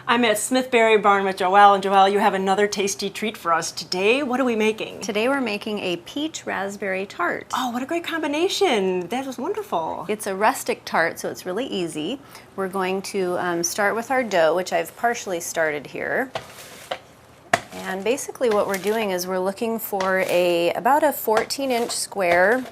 I'm at Smithberry Barn with Joelle, and Joelle, you have another tasty treat for us today. What are we making? Today we're making a peach raspberry tart. Oh, what a great combination. That was wonderful. It's a rustic tart, so it's really easy. We're going to start with our dough, which I've partially started here. And basically what we're doing is we're looking for about a 14-inch square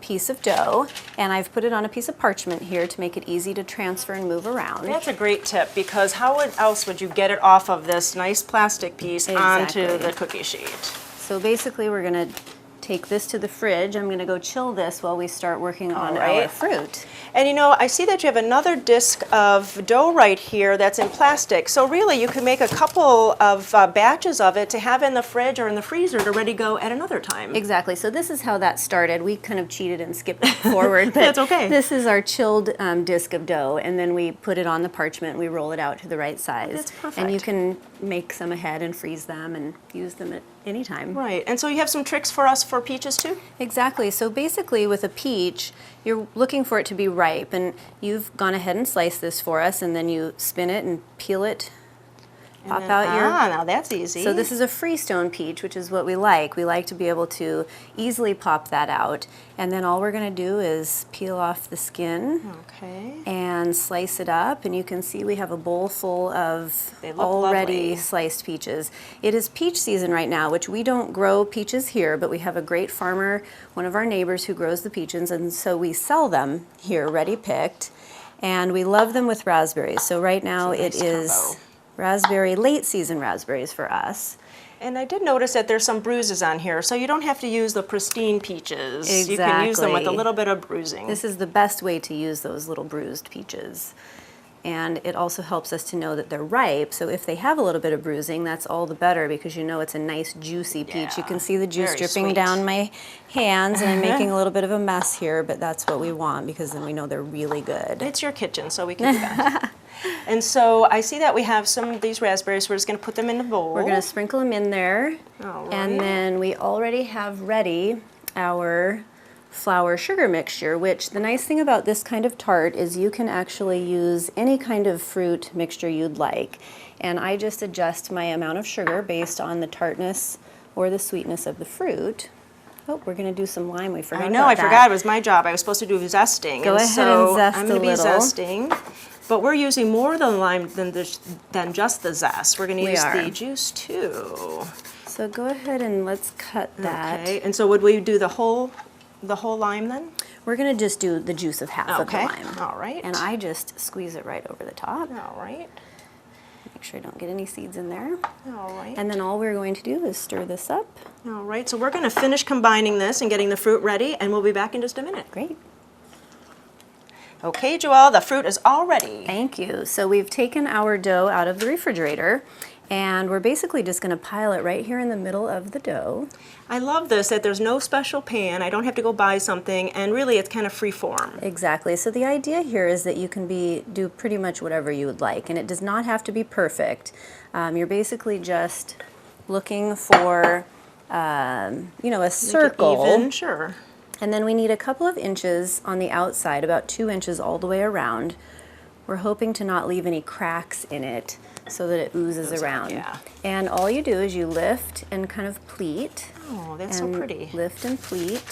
piece of dough, and I've put it on a piece of parchment here to make it easy to transfer and move around. That's a great tip, because how else would you get it off of this nice plastic piece onto the cookie sheet? So basically we're going to take this to the fridge. I'm going to go chill this while we start working on our fruit. And you know, I see that you have another disc of dough right here that's in plastic. So really, you could make a couple of batches of it to have in the fridge or in the freezer to ready go at another time. Exactly. So this is how that started. We kind of cheated and skipped forward, but that's okay. This is our chilled disc of dough, and then we put it on the parchment. We roll it out to the right size. That's perfect. And you can make some ahead and freeze them and use them at any time. Right. And so you have some tricks for us for peaches too? Exactly. So basically with a peach, you're looking for it to be ripe, and you've gone ahead and sliced this for us, and then you spin it and peel it. Pop out your... now that's easy. So this is a freestone peach, which is what we like. We like to be able to easily pop that out. And then all we're going to do is peel off the skin and slice it up. And you can see we have a bowl full of already sliced peaches. It is peach season right now, which we don't grow peaches here, but we have a great farmer, one of our neighbors, who grows the peaches, and so we sell them here ready picked. And we love them with raspberries. So right now it is raspberry, late season raspberries for us. And I did notice that there's some bruises on here, so you don't have to use the pristine peaches. Exactly. You can use them with a little bit of bruising. This is the best way to use those little bruised peaches. And it also helps us to know that they're ripe, so if they have a little bit of bruising, that's all the better, because you know it's a nice juicy peach. You can see the juice dripping down my hands, and I'm making a little bit of a mess here, but that's what we want, because then we know they're really good. It's your kitchen, so we can do that. And so I see that we have some of these raspberries. We're just going to put them in the bowl. We're going to sprinkle them in there. And then we already have ready our flour sugar mixture, which the nice thing about this kind of tart is you can actually use any kind of fruit mixture you'd like. And I just adjust my amount of sugar based on the tartness or the sweetness of the fruit. Oh, we're going to do some lime. We forgot about that. I forgot. It was my job. I was supposed to do zesting. Go ahead and zest I'm a going to be little. zesting. But we're using more than lime than just the zest. We're going to use the juice too. So go ahead and let's cut that. Okay. And so would we do the whole lime then? We're going to just do the juice of half of the lime. All right. And I just squeeze it right over the top. All right. Make sure I don't get any seeds in there. All right. And then all we're going to do is stir this up. All right. So we're going to finish combining this and getting the fruit ready, and we'll be back in just a minute. Great. Okay, Joelle, the fruit is all ready. Thank you. So we've taken our dough out of the refrigerator, and we're basically just going to pile it right here in the middle of the dough. I love this, that there's no special pan. I don't have to go buy something, and really it's kind of free form. Exactly. So the idea here is that you can do pretty much whatever you would like, and it does not have to be perfect. You're basically just looking for, you know, a circle. Even, sure. And then we need a couple of inches on the outside, about 2 inches all the way around. We're hoping to not leave any cracks in it so that it oozes around. And all you do is you lift and kind of pleat. Oh, that's so pretty. Lift and pleat.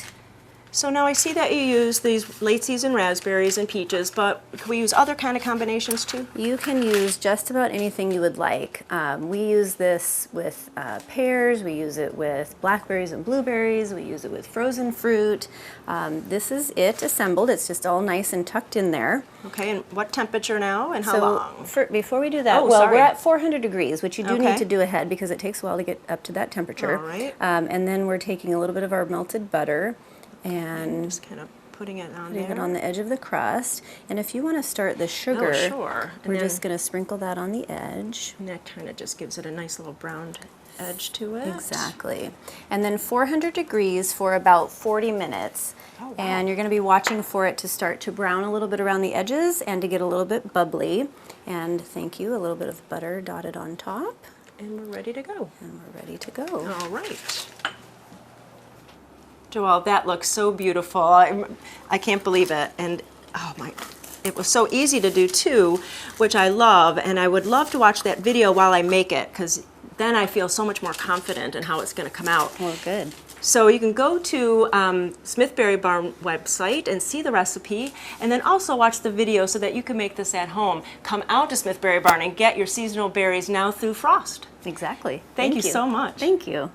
So now I see that you use these late season raspberries and peaches, but can we use other kind of combinations too? You can use just about anything you would like. We use this with pears, we use it with blackberries and blueberries, we use it with frozen fruit. This is it assembled. It's just all nice and tucked in there. Okay, and what temperature now and how long? Before we do that, we're at 400 degrees, which you do need to do ahead because it takes a while to get up to that temperature. All right. And then we're taking a little bit of our melted butter and just kind of putting it on the edge of the crust. And if you want to start the sugar, we're just going to sprinkle that on the edge. And that kind of just gives it a nice little brown edge to it. Exactly. And then 400 degrees for about 40 minutes. Oh, wow. And you're going to be watching for it to start to brown a little bit around the edges and to get a little bit bubbly. And thank you, a little bit of butter dotted on top. And we're ready to go. And we're ready to go. All right. Joelle, that looks so beautiful. I can't believe it. And oh my, it was so easy to do too, which I love, and I would love to watch that video while I make it, because then I feel so much more confident in how it's going to come out. Well, good. So you can go to Smith Berry Barn website and see the recipe, and then also watch the video so that you can make this at home. Come out to Smith Berry Barn and get your seasonal berries now through frost. Exactly. Thank you so much. Thank you.